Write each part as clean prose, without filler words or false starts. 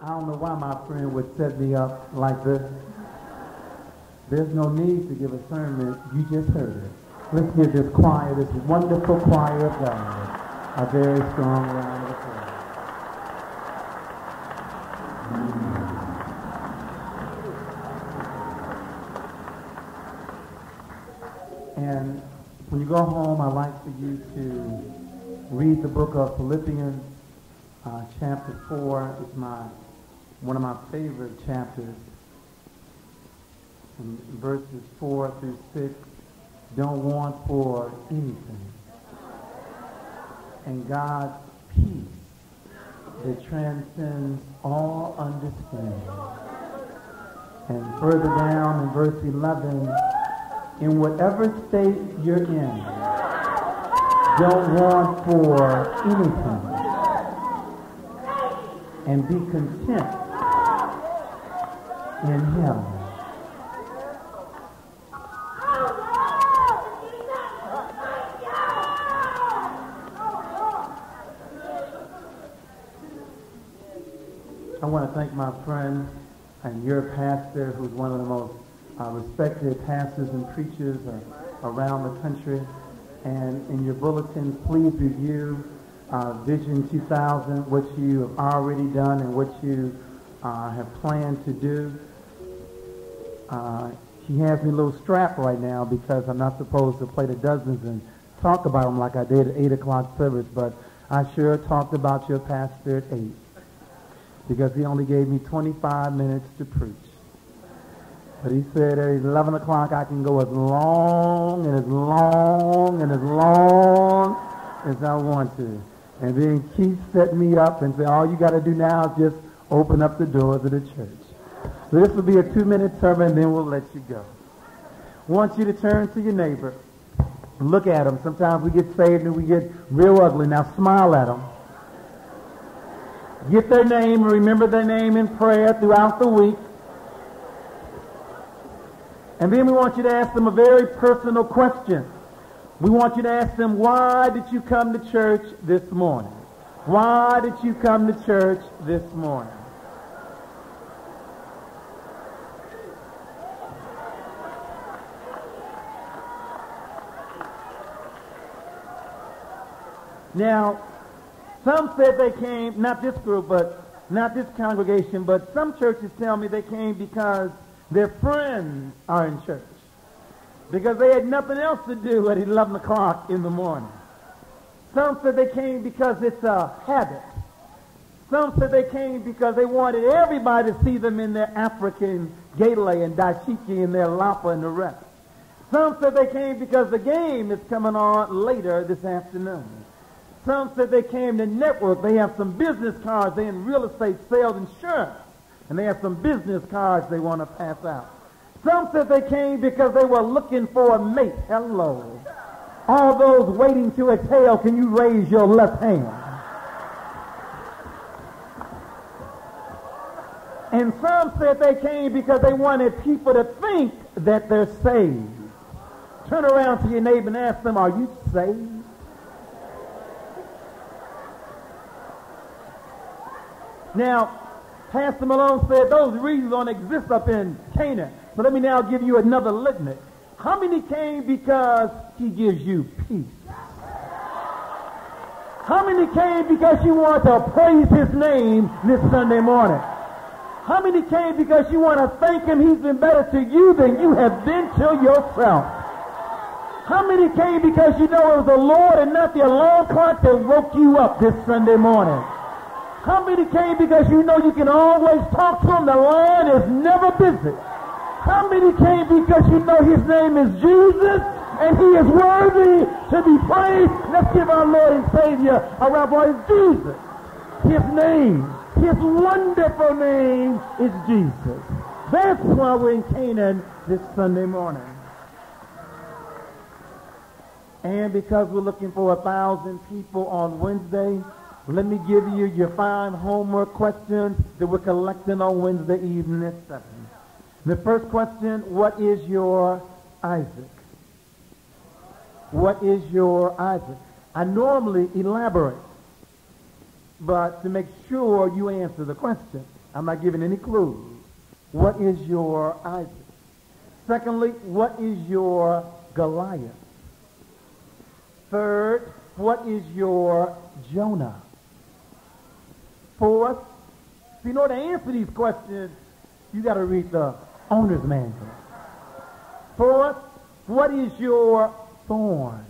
I don't know why my friend would set me up like this. There's no need to give a sermon. You just heard it. Let's give this choir, this wonderful choir of God, a very strong round of applause. And when you go home, I'd like for you to read the book of Philippians, chapter 4. It's one of my favorite chapters. And verses 4 through 6. Don't want for anything. And God's peace that transcends all understanding. And further down in verse 11, in whatever state you're in, don't want for anything. And be content in Him. I want to thank my friend and your pastor, who's one of the most respected pastors and preachers around the country. And in your bulletins, please review Vision 2000, what you have already done and what you have planned to do. He has me a little strapped right now because I'm not supposed to play the dozens and talk about them like I did at 8 o'clock service, but I sure talked about your pastor at 8 because he only gave me 25 minutes to preach. But he said at 11 o'clock I can go as long and as long and as long as I want to. And then Keith set me up and said, all you got to do now is just open up the doors of the church. So this will be a 2-minute sermon, and then we'll let you go. I want you to turn to your neighbor. Look at them. Sometimes we get saved and we get real ugly. Now smile at them. Get their name and remember their name in prayer throughout the week. And then we want you to ask them a very personal question. We want you to ask them, why did you come to church this morning? Why did you come to church this morning? Now, some said they came, not this group, but not this congregation, but some churches tell me they came because their friends are in church. Because they had nothing else to do at 11 o'clock in the morning. Some said they came because it's a habit. Some said they came because they wanted everybody to see them in their African gele and dashiki and their lapa and the rest. Some said they came because the game is coming on later this afternoon. Some said they came to network. They have some business cards. They're in real estate, sales, insurance. And they have some business cards they want to pass out. Some said they came because they were looking for a mate. Hello. All those waiting to exhale, can you raise your left hand? And some said they came because they wanted people to think that they're saved. Turn around to your neighbor and ask them, are you saved? Now, Pastor Malone said those reasons don't exist up in Canaan. So let me now give you another litany. How many came because he gives you peace? How many came because you want to praise his name this Sunday morning? How many came because you want to thank him he's been better to you than you have been to yourself? How many came because you know it was the Lord and not the alarm clock that woke you up this Sunday morning? How many came because you know you can always talk to him? The line is never busy. How many came because you know his name is Jesus and he is worthy to be praised? Let's give our Lord and Savior a round of applause. Jesus. His name, his wonderful name is Jesus. That's why we're in Canaan this Sunday morning. And because we're looking for 1,000 people on Wednesday, let me give you your 5 homework questions that we're collecting on Wednesday evening at 7. The first question, what is your Isaac? What is your Isaac? I normally elaborate, but to make sure you answer the question. I'm not giving any clues. What is your Isaac? Secondly, what is your Goliath? Third, what is your Jonah? Fourth, if you know to answer these questions, you got to read the owner's manual. Fourth, what is your thorn?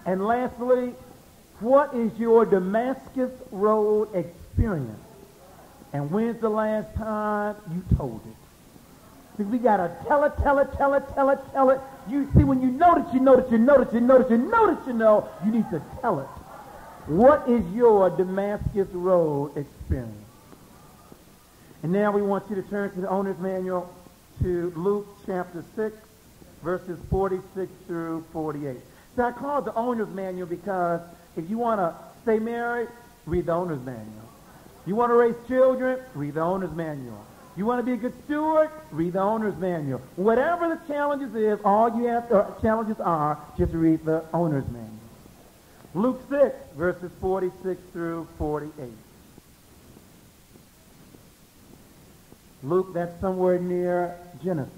And lastly, what is your Damascus Road experience? And when's the last time you told it? Because we got to tell it, tell it, tell it, tell it, tell it. You see, when you know that you know that you know that you know that you know that you know, you need to tell it. What is your Damascus Road experience? And now we want you to turn to the owner's manual to Luke chapter 6, verses 46 through 48. So I call it the owner's manual because if you want to stay married, read the owner's manual. You want to raise children, read the owner's manual. You want to be a good steward, read the owner's manual. Whatever the challenges is, all you have to, challenges are, just read the owner's manual. Luke 6, verses 46 through 48. Luke, that's somewhere near Genesis.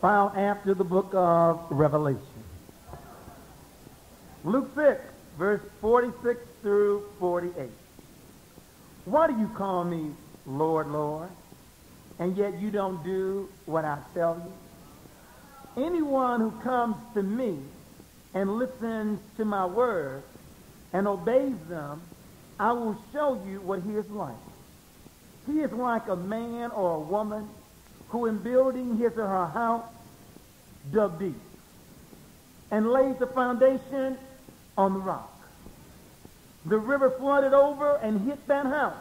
Found after the book of Revelation. Luke 6, verse 46 through 48. Why do you call me Lord, Lord, and yet you don't do what I tell you? Anyone who comes to me and listens to my words and obeys them, I will show you what he is like. He is like a man or a woman who in building his or her house dug deep and laid the foundation on the rock. The river flooded over and hit that house,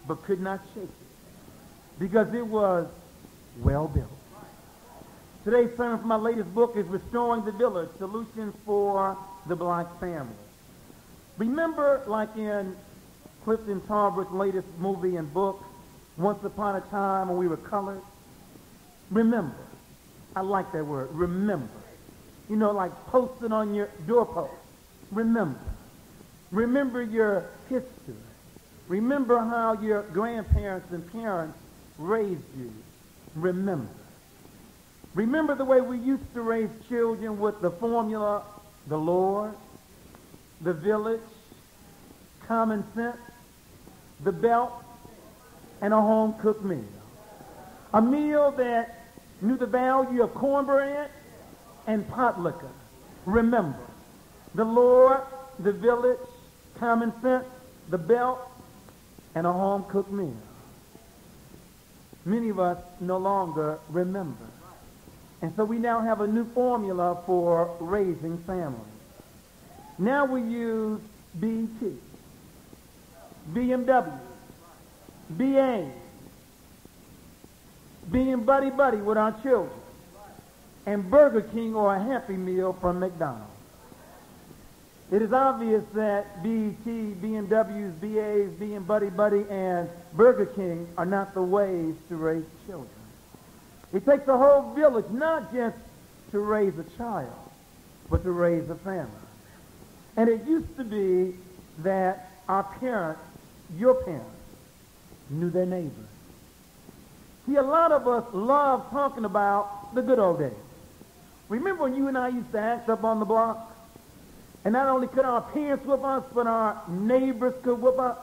but could not shake it because it was well built. Today's sermon from my latest book is Restoring the Village, Solutions for the Black Family. Remember, like in Clifton Tarver's latest movie and book, Once Upon a Time When We Were Colored? Remember. I like that word, remember. You know, like posted on your doorpost. Remember. Remember your history. Remember how your grandparents and parents raised you. Remember. Remember the way we used to raise children with the formula, the Lord, the village, common sense, the belt, and a home-cooked meal. A meal that knew the value of cornbread and pot liquor. Remember, the Lord, the village, common sense, the belt, and a home-cooked meal. Many of us no longer remember. And so we now have a new formula for raising families. Now we use BET, BMW, BA, being buddy-buddy with our children, and Burger King or a Happy Meal from McDonald's. It is obvious that BET, BMWs, BAs, being buddy-buddy, and Burger King are not the ways to raise children. It takes a whole village not just to raise a child, but to raise a family. And it used to be that our parents, your parents, knew their neighbors. See, a lot of us love talking about the good old days. Remember when you and I used to act up on the block? And not only could our parents whip us, but our neighbors could whip us.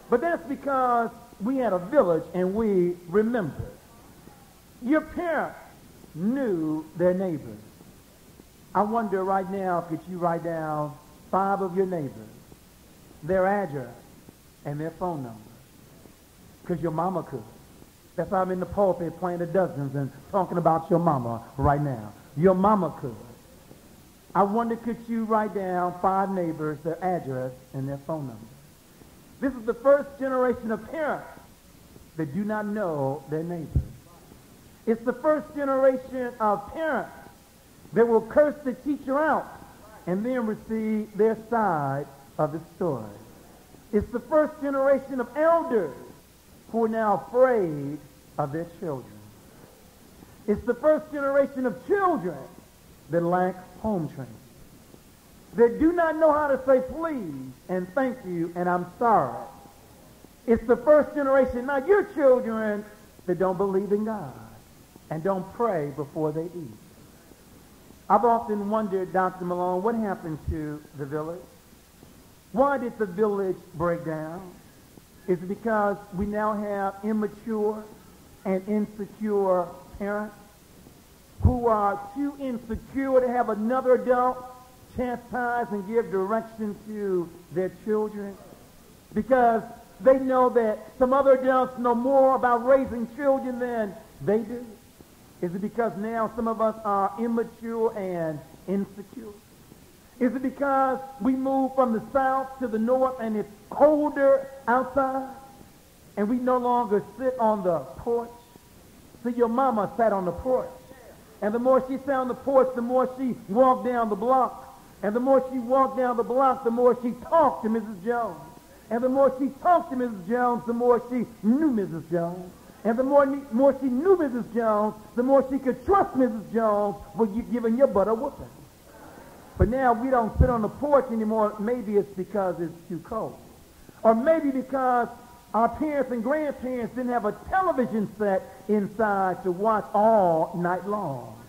But that's because we had a village and we remembered. Your parents knew their neighbors. I wonder right now, could you write down 5 of your neighbors, their address, and their phone number? Because your mama could. That's why I'm in the pulpit playing the dozens and talking about your mama right now. Your mama could. I wonder, could you write down 5 neighbors, their address, and their phone number? This is the first generation of parents that do not know their neighbors. It's the first generation of parents that will curse the teacher out and then receive their side of the story. It's the first generation of elders who are now afraid of their children. It's the first generation of children that lack home training. that do not know how to say please and thank you and I'm sorry. It's the first generation, not your children, that don't believe in God and don't pray before they eat. I've often wondered, Dr. Malone, what happened to the village? Why did the village break down? Is it because we now have immature and insecure parents who are too insecure to have another adult chastise and give direction to their children? Because they know that some other adults know more about raising children than they do? Is it because now some of us are immature and insecure? Is it because we moved from the south to the north and it's colder outside and we no longer sit on the porch? So your mama sat on the porch. And the more she sat on the porch, the more she walked down the block. And the more she walked down the block, the more she talked to Mrs. Jones. And the more she talked to Mrs. Jones, the more she knew Mrs. Jones. And the more she knew Mrs. Jones, the more she could trust Mrs. Jones for you giving your butt a whooping. But now we don't sit on the porch anymore. Maybe it's because it's too cold. Or maybe because our parents and grandparents didn't have a television set inside to watch all night long.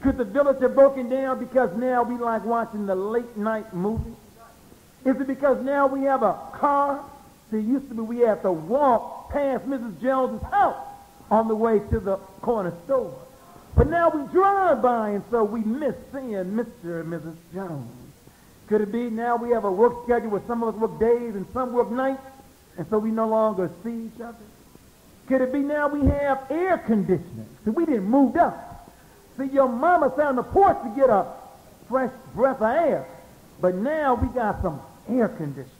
Could the village have broken down because now we like watching the late night movies? Is it because now we have a car? See, it used to be we had to walk past Mrs. Jones's house on the way to the corner store. But now we drive by, and so we miss seeing Mr. and Mrs. Jones. Could it be now we have a work schedule where some of us work days and some work nights, and so we no longer see each other? Could it be now we have air conditioning? See, we didn't move up. See, your mama sat on the porch to get a fresh breath of air, but now we got some air conditioning.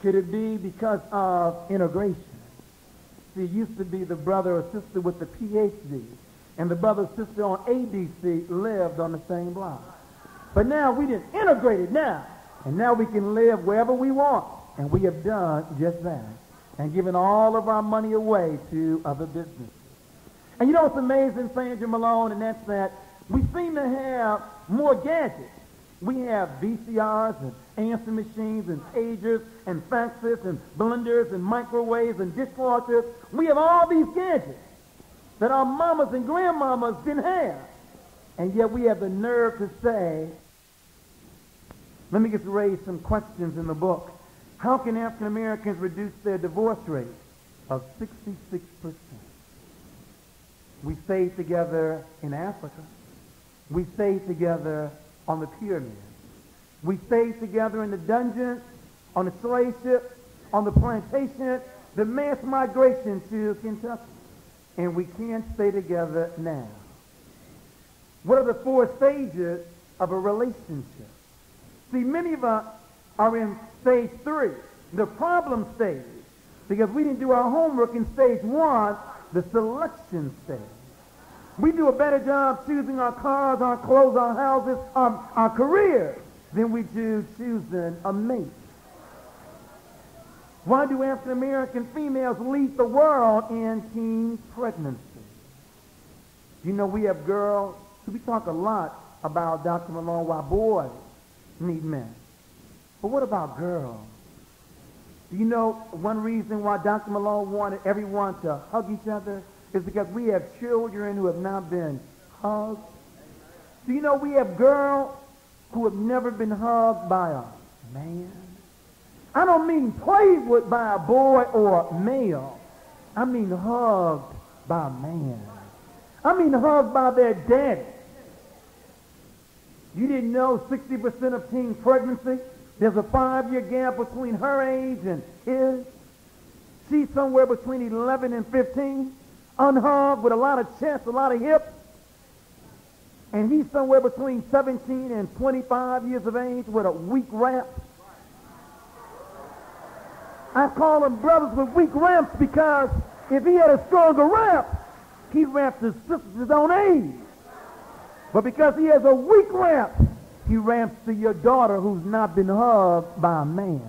Could it be because of integration? See, it used to be the brother or sister with the PhD and the brother or sister on ABC lived on the same block. But now we didn't integrate it now, and now we can live wherever we want, and we have done just that and given all of our money away to other businesses. And you know what's amazing, Sandra Malone, and that's that we seem to have more gadgets. We have VCRs and answering machines and pagers and faxes and blenders and microwaves and dishwashers. We have all these gadgets that our mamas and grandmamas didn't have. And yet we have the nerve to say, let me just raise some questions in the book. How can African Americans reduce their divorce rate of 66%? We stayed together in Africa. We stayed together on the pyramids. We stayed together in the dungeons, on the slave ship, on the plantation, the mass migration to Kentucky. And we can't stay together now. What are the 4 stages of a relationship? See, many of us are in stage 3, the problem stage, because we didn't do our homework in stage 1, the selection stage. We do a better job choosing our cars, our clothes, our houses, our careers than we do choosing a mate. Why do African American females lead the world in teen pregnancy? You know, we have girls, we talk a lot about, Dr. Malone, why boys need men. But what about girls? Do you know one reason why Dr. Malone wanted everyone to hug each other is because we have children who have not been hugged? Do you know we have girls who have never been hugged by a man? I don't mean played with by a boy or a male. I mean hugged by a man. I mean hugged by their daddy. You didn't know 60% of teen pregnancy, there's a 5-year gap between her age and his. She's somewhere between 11 and 15, unhugged with a lot of chest, a lot of hips. And he's somewhere between 17 and 25 years of age with a weak ramp. I call them brothers with weak ramps because if he had a stronger ramp, he'd ramp his sisters his own age. But because he has a weak ramp, he ramps to your daughter who's not been hugged by a man.